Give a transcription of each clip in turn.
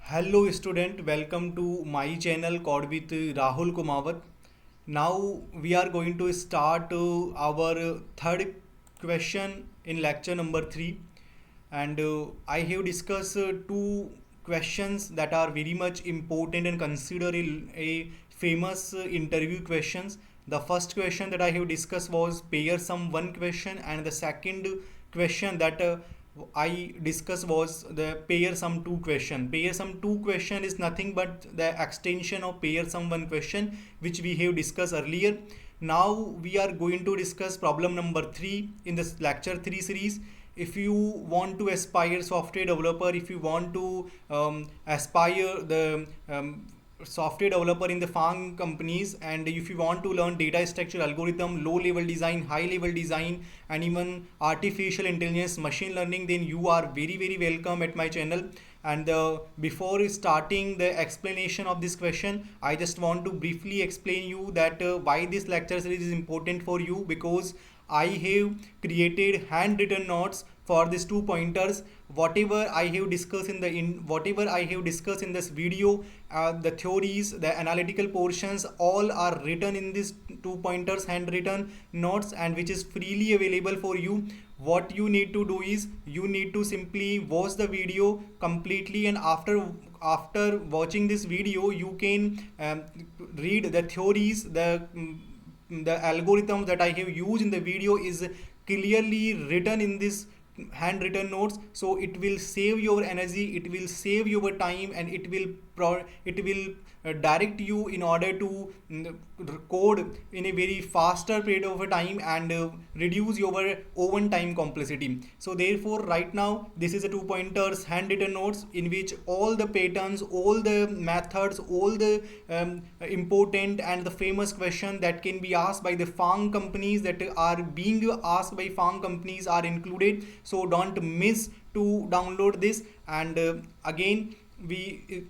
Hello student, welcome to my channel called with Rahul Kumawat. Now we are going to start our third question in lecture number 3, and I have discussed two questions that are very much important and considered a famous interview questions. The first question that I have discussed was pair sum one question, and the second question that I discussed was the pair sum two question. Pair sum two question is nothing but the extension of pair sum one question, which we have discussed earlier. Now we are going to discuss problem number 3 in this lecture 3 series. If you want to aspire software developer, if you want to aspire the software developer in the FAANG companies, and if you want to learn data structure algorithm, low level design, high level design, and even artificial intelligence, machine learning, then you are very welcome at my channel. And before starting the explanation of this question, I just want to briefly explain you that why this lecture series is important for you, because I have created handwritten notes for these two pointers. Whatever I have discussed in this video, the theories, the analytical portions, all are written in these two pointers handwritten notes, and which is freely available for you. What you need to do is you need to simply watch the video completely, and after watching this video you can read the theories, the algorithm that I have used in the video is clearly written in this handwritten notes, so it will save your energy, it will save your time, and it will direct you in order to code in a very faster period of time, and reduce your own time complexity. So therefore right now this is a two pointers handwritten notes in which all the patterns, all the methods, all the important and the famous question that can be asked by the FAANG companies, that are being asked by FAANG companies, are included. So don't miss to download this. And again we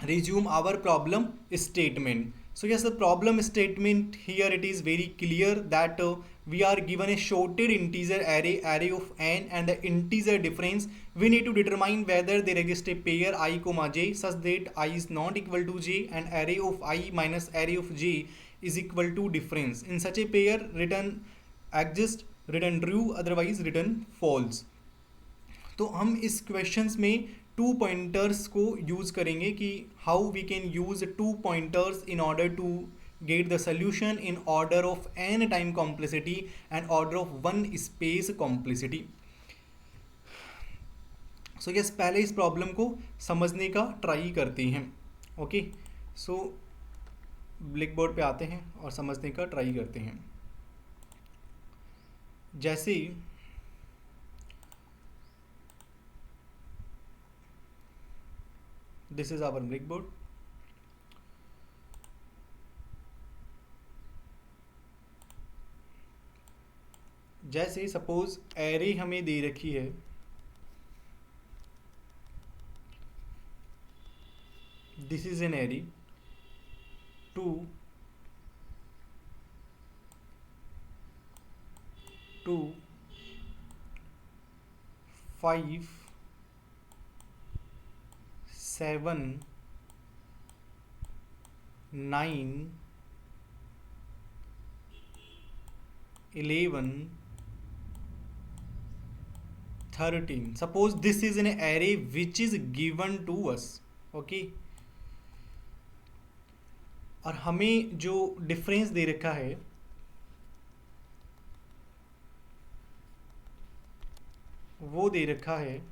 resume our problem statement. So yes, the problem statement here, it is very clear that we are given a sorted integer array of n and the integer difference. We need to determine whether there exists a pair I comma j such that I is not equal to j and array of I minus array of j is equal to difference. In such a pair, return exist, return true, otherwise return false. तो हम इस questions में to pointers को use करेंगे कि how we can use two pointers in order to get the solution in order of n time complexity and order of one space complexity. So yes, पहले इस problem को समझने का try करते हैं. ओके, सो ब्लैक बोर्ड पे आते हैं और समझने का ट्राई करते हैं. जैसे this is our blackboard. जैसे सपोज एरे हमें दे रखी है, this is an array 2 2 5 7 9 11 13. Suppose this is an array which is given to us. Okay, और हमें जो डिफरेंस दे रखा है वो दे रखा है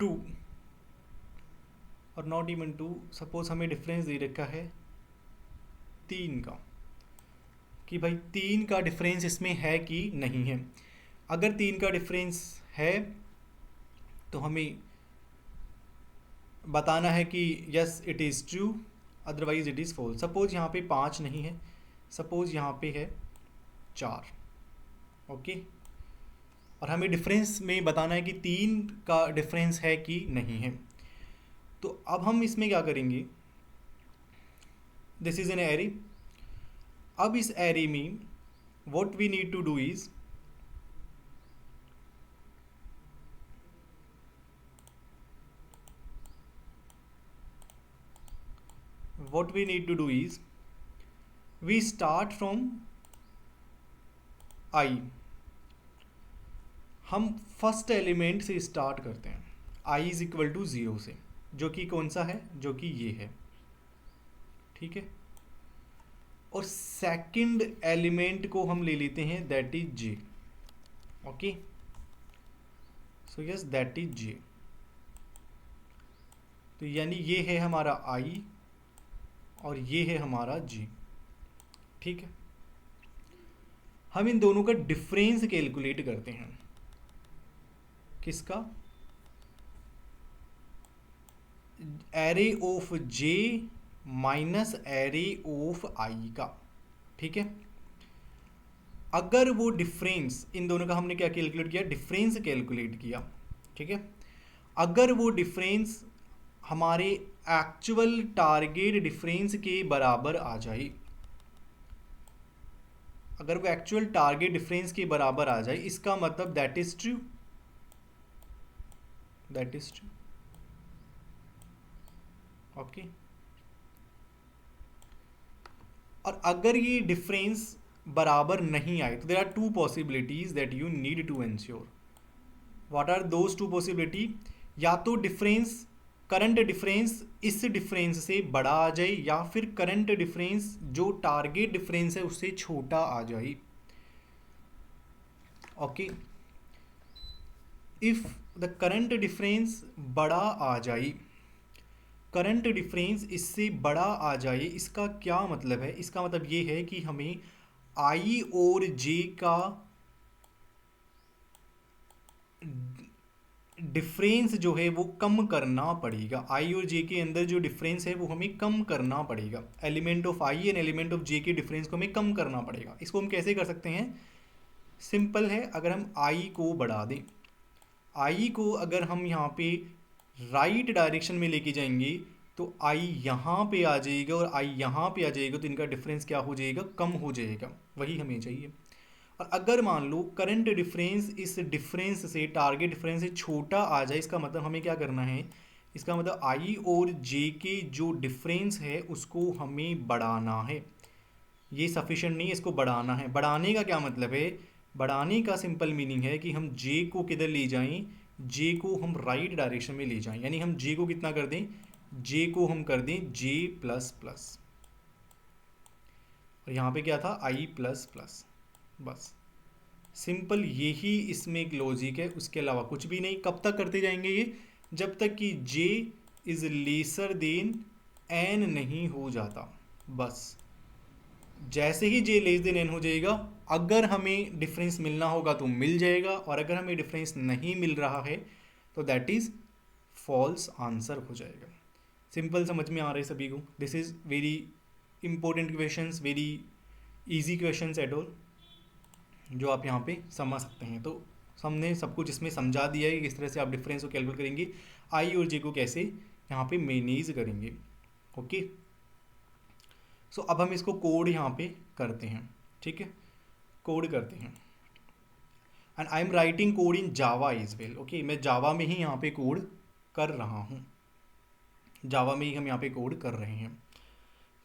2 और नॉट इवन 2. सपोज हमें डिफरेंस दे रखा है 3 का, कि भाई 3 का डिफरेंस इसमें है कि नहीं है. अगर 3 का डिफरेंस है तो हमें बताना है कि yes it is true, otherwise it is false. Suppose यहाँ पे 5 नहीं है, सपोज यहाँ पे है 4. ओके, और हमें डिफरेंस में बताना है कि 3 का डिफरेंस है कि नहीं है. तो अब हम इसमें क्या करेंगे, दिस इज एन एरे। अब इस एरे में what we need to do is what we need to do is we start from I। हम फर्स्ट एलिमेंट से स्टार्ट करते हैं I इज इक्वल टू 0 से, जो कि कौन सा है, जो कि ये है, ठीक है। और सेकंड एलिमेंट को हम ले लेते हैं, that is J। Okay, so yes that is J। तो यानी ये है हमारा I और ये है हमारा J, ठीक है। हम इन दोनों का डिफरेंस कैलकुलेट करते हैं, किसका, array of J minus array of I का, ठीक है। अगर वो डिफरेंस, इन दोनों का हमने क्या कैलकुलेट किया, डिफरेंस कैलकुलेट किया, ठीक है। अगर वो डिफरेंस हमारे एक्चुअल टारगेट डिफरेंस के बराबर आ जाए, अगर वो एक्चुअल टारगेट डिफरेंस के बराबर आ जाए, इसका मतलब that is true, that is true, okay. और अगर ये डिफरेंस बराबर नहीं आए तो there are two possibilities that you need to ensure. What are those two possibility, या तो डिफरेंस, करंट डिफरेंस इस डिफरेंस से बड़ा आ जाए, या फिर करंट डिफरेंस जो टारगेट डिफरेंस है उससे छोटा आ जाए, okay. If the current difference बड़ा आ जाए, करंट डिफरेंस इससे बड़ा आ जाए, इसका क्या मतलब है, इसका मतलब ये है कि हमें I और J का डिफरेंस जो है वो कम करना पड़ेगा। I और J के अंदर जो डिफरेंस है वो हमें कम करना पड़ेगा। Element of I and element of J के डिफरेंस को हमें कम करना पड़ेगा। इसको हम कैसे कर सकते हैं, सिंपल है, अगर हम I को बढ़ा दें, I को अगर हम यहाँ पे राइट डायरेक्शन में लेके जाएंगे तो I यहाँ पे आ जाएगा और I यहाँ पे आ जाएगा, तो इनका डिफरेंस क्या हो जाएगा, कम हो जाएगा, वही हमें चाहिए। और अगर मान लो करंट डिफरेंस इस डिफरेंस से, टारगेट डिफरेंस से छोटा आ जाए, इसका मतलब हमें क्या करना है, इसका मतलब I और J के जो डिफरेंस है उसको हमें बढ़ाना है। ये सफिशेंट नहीं है, इसको बढ़ाना है। बढ़ाने का क्या मतलब है, बढ़ाने का सिंपल मीनिंग है कि हम J को किधर ले जाएं, J को हम राइट डायरेक्शन में ले जाएं, यानी हम J को कितना कर दें, J को हम कर दें J प्लस प्लस, और यहाँ पे क्या था I प्लस प्लस, बस सिंपल यही इसमें एक लॉजिक है, उसके अलावा कुछ भी नहीं। कब तक करते जाएंगे ये, जब तक कि J is lesser then N नहीं हो जाता। बस जैसे ही J लेस देन N हो जाएगा, अगर हमें डिफरेंस मिलना होगा तो मिल जाएगा, और अगर हमें डिफरेंस नहीं मिल रहा है तो दैट इज़ फॉल्स आंसर हो जाएगा। सिंपल समझ में आ रहा है सभी को। This is very important questions, very easy questions at all, जो आप यहाँ पे समझ सकते हैं। तो हमने सब कुछ इसमें समझा दिया है कि किस तरह से आप डिफरेंस को कैलकुलेट करेंगे, I और J को कैसे यहाँ पे मैनेज करेंगे, ओके। सो अब हम इसको कोड यहाँ पे करते हैं, ठीक है, कोड करते हैं। And I am writing code in Java is well, okay. मैं जावा में ही यहाँ पे कोड कर रहा हूँ, जावा में ही हम यहाँ पे कोड कर रहे हैं।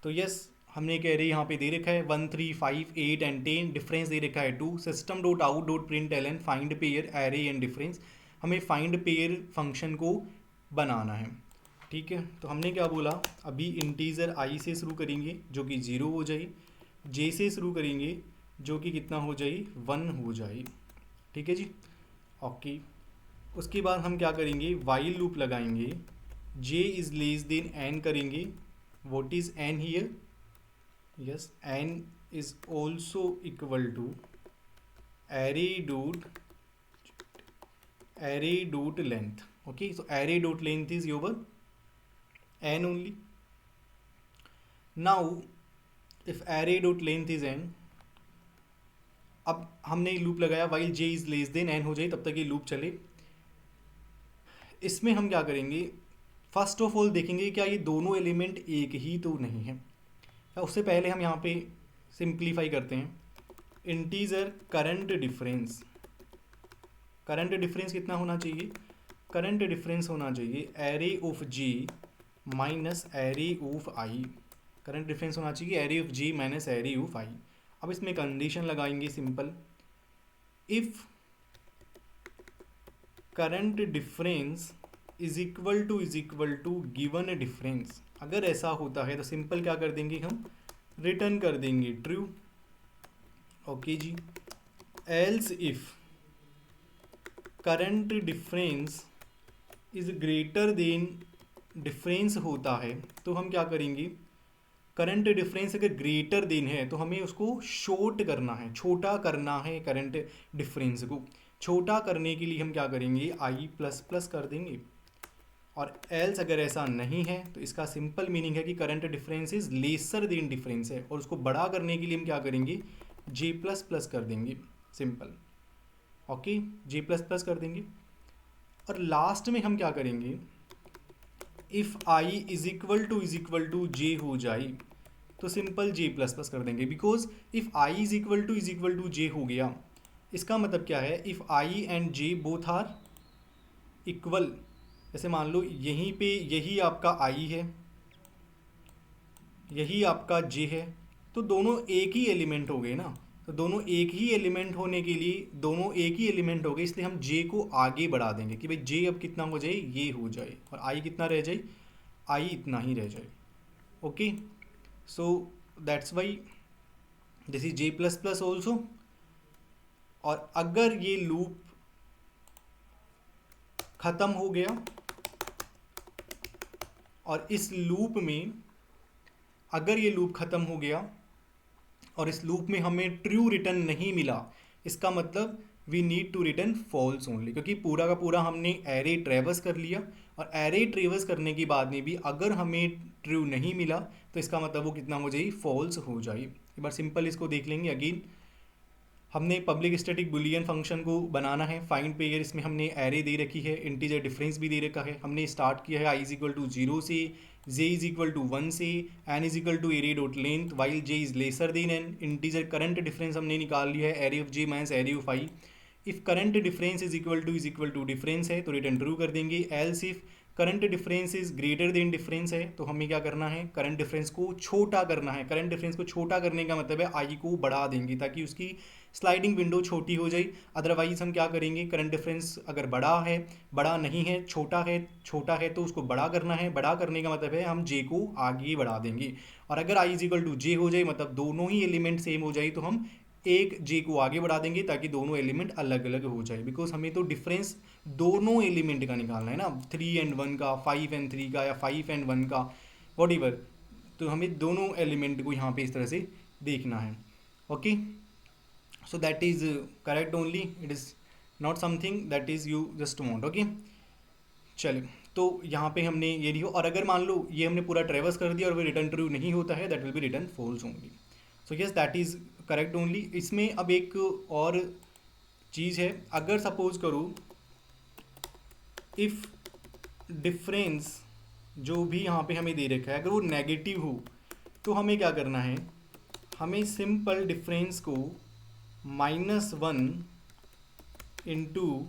तो यस, हमने कह रही यहाँ पे दे रखा है 1 3 5 8 एंड 10, डिफरेंस दे रखा है 2, system dot out dot print L find pair array and difference, हमें फाइंड पेयर फंक्शन को बनाना है, ठीक है। तो हमने क्या बोला, अभी इंटीजर I से शुरू करेंगे जो कि 0 हो जाए, J से शुरू करेंगे जो कि कितना हो जाए, 1 हो जाए, ठीक है जी, ओके। उसके बाद हम क्या करेंगे, वाइल लूप लगाएंगे, J is less than N करेंगे। What is N here, yes N is also equal to array dot length, okay, so array dot length is your N only. Now if array dot length is N, अब हमने loop लगाया while J is less than N हो जाए, तब तक ये loop चले। इसमें हम क्या करेंगे, फर्स्ट ऑफ ऑल देखेंगे क्या ये दोनों एलिमेंट एक ही तो नहीं है, उससे पहले हम यहाँ पे सिंप्लीफाई करते हैं। Integer current difference, current difference कितना होना चाहिए? करंट डिफरेंस होना चाहिए array of g minus array of i. Current difference होना चाहिए array of g minus array of i. अब इसमें कंडीशन लगाएंगे simple, if current difference is equal to given difference, अगर ऐसा होता है तो सिंपल क्या कर देंगे हम, रिटर्न कर देंगे ट्रू। ओके जी। Else if current difference is greater than difference होता है तो हम क्या करेंगे, करंट डिफरेंस अगर ग्रेटर देन है तो हमें उसको शॉर्ट करना है, छोटा करना है। करंट डिफरेंस को छोटा करने के लिए हम क्या करेंगे, आई प्लस प्लस कर देंगे। और एल्स अगर ऐसा नहीं है तो इसका सिंपल मीनिंग है कि current difference is lesser then difference है, और उसको बड़ा करने के लिए हम क्या करेंगे, जे प्लस प्लस कर देंगे। Simple, okay, j plus plus कर देंगे। और लास्ट में हम क्या करेंगे, if i is equal to j हो जाए तो सिंपल जे प्लस प्लस कर देंगे, because if i is equal to j हो गया, इसका मतलब क्या है, if i and j both are equal. जैसे मान लो यहीं पे यही आपका आई है, यही आपका जे है, तो दोनों एक ही एलिमेंट हो गए ना। तो दोनों एक ही एलिमेंट होने के लिए, दोनों एक ही एलिमेंट हो गए, इसलिए हम जे को आगे बढ़ा देंगे कि भाई जे अब कितना हो जाए, ये हो जाए, और आई कितना रह जाए, आई इतना ही रह जाए। Okay, so that's why this is J plus plus also. और अगर ये लूप ख़त्म हो गया और इस लूप में, अगर ये लूप ख़त्म हो गया और इस लूप में हमें ट्रू रिटर्न नहीं मिला, इसका मतलब we need to return false only, क्योंकि पूरा का पूरा हमने एरे ट्रेवर्स कर लिया, और एरे ट्रेवर्स करने के बाद में भी अगर हमें ट्रू नहीं मिला तो इसका मतलब वो कितना हो जाए, फॉल्स हो जाए। एक बार सिंपल इसको देख लेंगे अगेन। हमने पब्लिक स्टैटिक बुलियन फंक्शन को बनाना है, फाइंड पेयर, इसमें हमने एरे दे रखी है, इंटीजर डिफरेंस भी दे रखा है। हमने स्टार्ट किया है आई इज इक्वल टू 0 से, जे इज इक्वल टू 1 से, N is equal to array dot length while J is lesser than N. Integer current difference हमने निकाल लिया है, array of J minus array of I. If current difference is equal to difference है तो return true कर देंगे। Else if current difference is greater than difference है तो हमें क्या करना है, करंट डिफरेंस को छोटा करना है। करंट डिफरेंस को छोटा करने का मतलब है आई को बढ़ा देंगे ताकि उसकी स्लाइडिंग विंडो छोटी हो जाए। अदरवाइज हम क्या करेंगे, करंट डिफरेंस अगर बड़ा है, बड़ा नहीं है, छोटा है तो उसको बड़ा करना है। बड़ा करने का मतलब है हम जे को आगे बढ़ा देंगे। और अगर आई इज इक्वल टू जे हो जाए, मतलब दोनों ही एलिमेंट सेम हो जाए, तो हम एक जे को आगे बढ़ा देंगे ताकि दोनों एलिमेंट अलग अलग हो जाए। बिकॉज हमें तो डिफरेंस दोनों एलिमेंट का निकालना है ना, 3 एंड 1 का, 5 एंड 3 का, या 5 एंड 1 का, वॉट एवर। तो हमें दोनों एलिमेंट को यहाँ पे इस तरह से देखना है। Okay, so that is correct only, it is not something that is you just want। okay, चलिए, तो यहाँ पे हमने ये लिखो। और अगर मान लो ये हमने पूरा ट्रेवर्स कर दिया और वो रिटर्न ट्रू नहीं होता है, that will be return false only. So yes, that is correct only. इसमें अब एक और चीज़ है, अगर सपोज करो इफ़ डिफरेंस जो भी यहाँ पे हमें दे रखा है अगर वो नेगेटिव हो तो हमें क्या करना है, हमें सिंपल डिफरेंस को -1 इंटू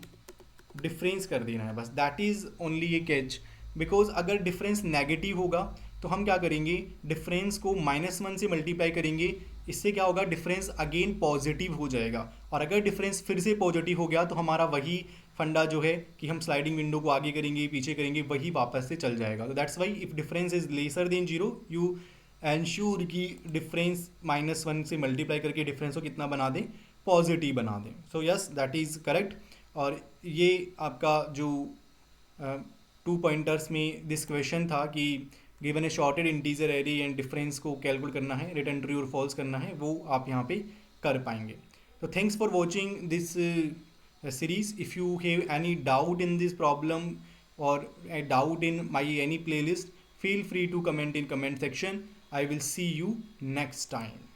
डिफरेंस कर देना है, बस। दैट इज़ ओनली ये कैच। बिकॉज अगर डिफरेंस नेगेटिव होगा तो हम क्या करेंगे, डिफरेंस को -1 से मल्टीप्लाई करेंगे, इससे क्या होगा, डिफरेंस अगेन पॉजिटिव हो जाएगा। और अगर डिफरेंस फिर से पॉजिटिव हो गया तो हमारा वही फंडा जो है कि हम स्लाइडिंग विंडो को आगे करेंगे पीछे करेंगे, वही वापस से चल जाएगा। तो that's why if difference is lesser then 0 you ensure कि डिफरेंस -1 से मल्टीप्लाई करके डिफरेंस को कितना बना दें, पॉजिटिव बना दें। सो यस, दैट इज़ करेक्ट। और ये आपका जो 2 पॉइंटर्स में दिस क्वेश्चन था कि given A shorted integer array and difference को कैलकुलेट करना है, रिटर्न ट्रू और फॉल्स करना है, वो आप यहाँ पे कर पाएंगे। तो thanks for watching this series. If you have any doubt in this problem or a doubt in my any playlist, feel free to comment in comment section. I will see you next time.